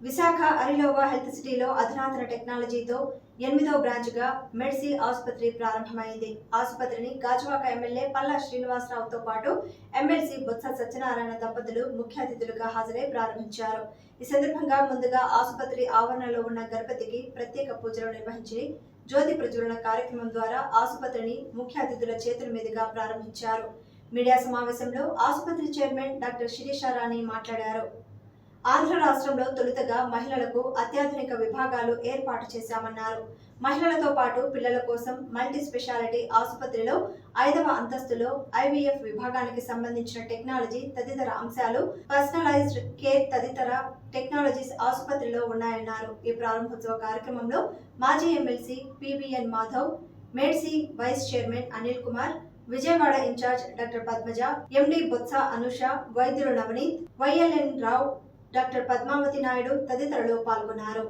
Visakha Arilova health సిటీలో అధునాతన టెక్నాలజీతో 8వ బ్రాంచ్గా మెడ్సీ ఆసుపత్రి ప్రారంభమైంది. ఆసుపత్రిని గాజువాక ఎమ్మెల్యే పల్లా శ్రీనివాసరావుతో పాటు ఎమ్మెల్సీ బొత్స సత్యనారాయణ దంపతులు ముఖ్య అతిథులుగా హాజరై ప్రారంభించారు. ఈ సందర్భంగా ముందుగా ఆసుపత్రి ఆవరణలో ఉన్న గణపతికి ప్రత్యేక పూజలు నిర్వహించి జ్యోతి ప్రజ్వలన కార్యక్రమం ద్వారా ఆసుపత్రిని ముఖ్య అతిథుల చేతుల మీదుగా ప్రారంభించారు. మీడియా సమావేశంలో ఆసుపత్రి చైర్మన్ డాక్టర్ శిరీషారాణి మాట్లాడారు. ఆంధ్ర రాష్ట్రంలో తొలుతగా మహిళలకు అత్యాధునిక విభాగాలు ఏర్పాటు చేశామన్నారు. మహిళలతో పాటు పిల్లల కోసం మల్టీ స్పెషాలిటీ ఆసుపత్రిలో 5వ అంతస్తులో ఐవీఎఫ్ విభాగానికి సంబంధించిన టెక్నాలజీ తదితర అంశాలు, పర్సనలైజ్డ్ కేర్ తదితర టెక్నాలజీస్ ఆసుపత్రిలో ఉన్నాయన్నారు. ఈ ప్రారంభోత్సవ కార్యక్రమంలో మాజీ ఎమ్మెల్సీ పివిఎన్ మాధవ్, మెడ్సీ vice chairman Anil Kumar, Vijayawada in charge doctor Padmaja, MD Botsa Anusha, వైద్యులు నవనీత్, వైఎల్ఎన్ రావు, డాక్టర్ పద్మావతి నాయుడు తదితరులు పాల్గొన్నారు.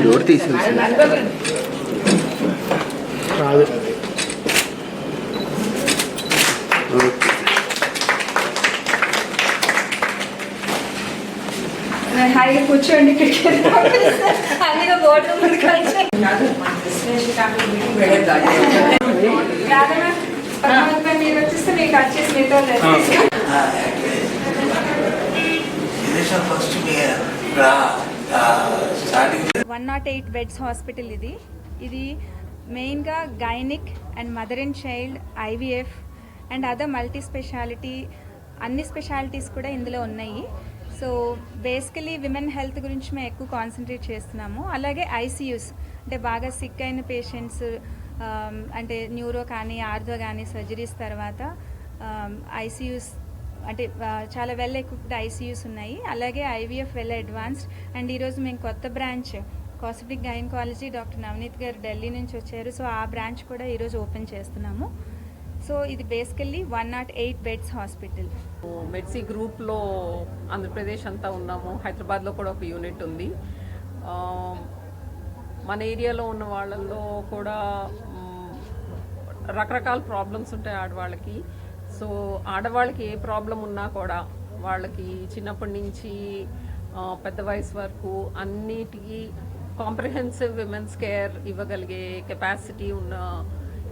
డోర్ తీసి రాదు. హాయిగా కూర్చోండి. మీరు వచ్చేస్తే మీకు వచ్చేసి మీతో 108 బెడ్స్ హాస్పిటల్ ఇది మెయిన్గా gynaec and mother and child, IVF and other multi speciality అన్ని స్పెషాలిటీస్ కూడా ఇందులో ఉన్నాయి. సో బేసికలీ విమెన్ హెల్త్ గురించి మేము ఎక్కువ కాన్సన్ట్రేట్ చేస్తున్నాము. అలాగే ఐసీయూస్ అంటే బాగా సిక్ అయిన పేషెంట్స్, అంటే న్యూరో కానీ ఆర్థో కానీ సర్జరీస్ తర్వాత ఐసీయూస్ అంటే చాలా వెల్ ఎక్విప్డ్ ఐసీయూస్ ఉన్నాయి. అలాగే ఐవీఎఫ్ వెల్ అడ్వాన్స్డ్. అండ్ ఈరోజు మేము కొత్త branch cosmetic gynaecology doctor Navneet గారు ఢిల్లీ నుంచి వచ్చారు. సో ఆ బ్రాంచ్ కూడా ఈరోజు ఓపెన్ చేస్తున్నాము. సో ఇది బేసికల్లీ 108 బెడ్స్ హాస్పిటల్. మెడ్సీ గ్రూప్లో ఆంధ్రప్రదేశ్ అంతా ఉన్నాము. హైదరాబాద్లో కూడా ఒక యూనిట్ ఉంది. మన ఏరియాలో ఉన్న వాళ్ళల్లో కూడా రకరకాల ప్రాబ్లమ్స్ ఉంటాయి ఆడవాళ్ళకి. సో ఆడవాళ్ళకి ఏ ప్రాబ్లం ఉన్నా కూడా వాళ్ళకి చిన్నప్పటి నుంచి పెద్ద వయసు వరకు అన్నిటికీ కాంప్రహెన్సివ్ విమెన్స్ కేర్ ఇవ్వగలిగే కెపాసిటీ ఉన్న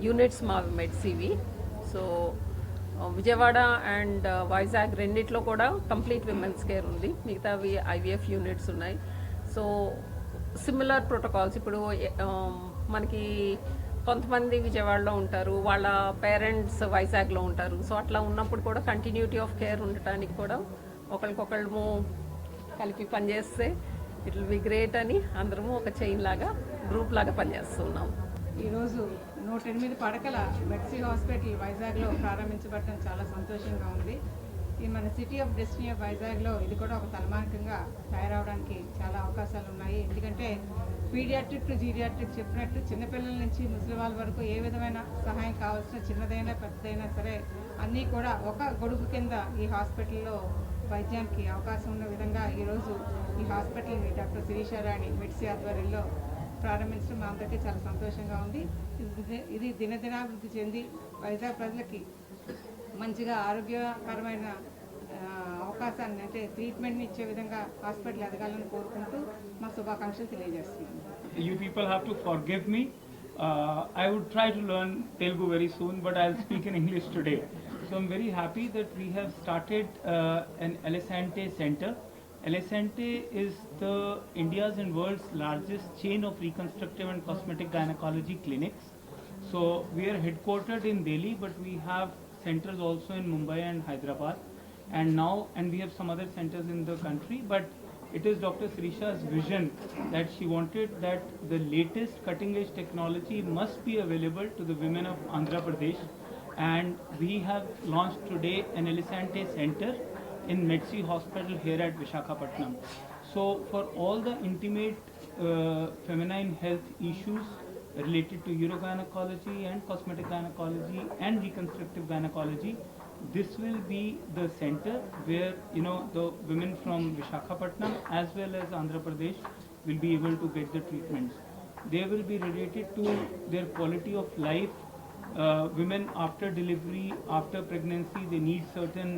యూనిట్స్ మా మెడ్సివి. సో విజయవాడ అండ్ వైజాగ్ రెండిట్లో కూడా కంప్లీట్ విమెన్స్ కేర్ ఉంది, మిగతావి ఐవీఎఫ్ యూనిట్స్ ఉన్నాయి. సో సిమిలర్ ప్రోటోకాల్స్ ఇప్పుడు మనకి కొంతమంది విజయవాడలో ఉంటారు, వాళ్ళ పేరెంట్స్ వైజాగ్లో ఉంటారు. సో అట్లా ఉన్నప్పుడు కూడా కంటిన్యూటీ ఆఫ్ కేర్ ఉండటానికి కూడా ఒకరికొకళ్ళము కలిపి పనిచేస్తే ఇట్ విల్ బి గ్రేట్ అని అందరము ఒక చైన్ లాగా గ్రూప్ లాగా పనిచేస్తున్నాం. ఈరోజు 108 పడకల మెడ్సీ హాస్పిటల్ వైజాగ్లో ప్రారంభించబడటం చాలా సంతోషంగా ఉంది. ఈ మన సిటీ ఆఫ్ డెస్టినీ ఆఫ్ వైజాగ్లో ఇది కూడా ఒక తలమానికంగా తయారవడానికి చాలా అవకాశాలు ఉన్నాయి. ఎందుకంటే పీడియాట్రిక్ టు జీరియాట్రిక్ చెప్పినట్టు చిన్నపిల్లల నుంచి ముసలి వాళ్ళ వరకు ఏ విధమైన సహాయం కావాల్సిన చిన్నదైనా పెద్దదైనా సరే అన్నీ కూడా ఒక గొడుగు కింద ఈ హాస్పిటల్లో వైద్యానికి అవకాశం ఉన్న విధంగా ఈరోజు ఈ హాస్పిటల్ని డాక్టర్ శిరీషారాణి మెడ్సీ ఆధ్వర్యంలో ప్రారంభించడం మా అందరికీ చాలా సంతోషంగా ఉంది. ఇది దినదినాభివృద్ధి చెంది వైజాగ్ ప్రజలకి మంచిగా ఆరోగ్యకరమైన అవకాశాన్ని అంటే ట్రీట్మెంట్ని ఇచ్చే విధంగా హాస్పిటల్ ఎదగాలని కోరుకుంటూ మా శుభాకాంక్షలు తెలియజేస్తున్నాను. You people have to forgive me. I would try to learn Telugu very soon, but I'll speak in English today. So I'm very happy that we have started an Elisante Center. Elisante is the India's and world's largest chain of reconstructive and cosmetic gynecology clinics. So we are headquartered in Delhi, but we have centers also in Mumbai and Hyderabad, and we have some other centers in the country. But it is Dr. Sirisha's vision that she wanted that the latest cutting-edge technology must be available to the women of Andhra Pradesh, and we have launched today an Elisante Center in Medsi Hospital here at Visakhapatnam. So for all the intimate feminine health issues related to urogynecology and cosmetic gynecology and reconstructive gynecology, this will be the center where the women from Visakhapatnam as well as Andhra Pradesh will be able to get the treatments. They will be related to their quality of life. Women after delivery, after pregnancy, they need certain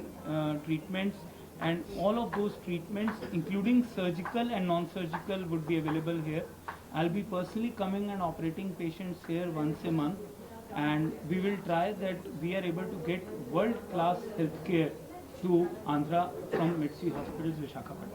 treatments, and all of those treatments including surgical and non-surgical would be available here. I'll be personally coming and operating patients here once a month, and we will try that we are able to get world-class healthcare to Andhra from Medsi Hospitals Visakhapatnam.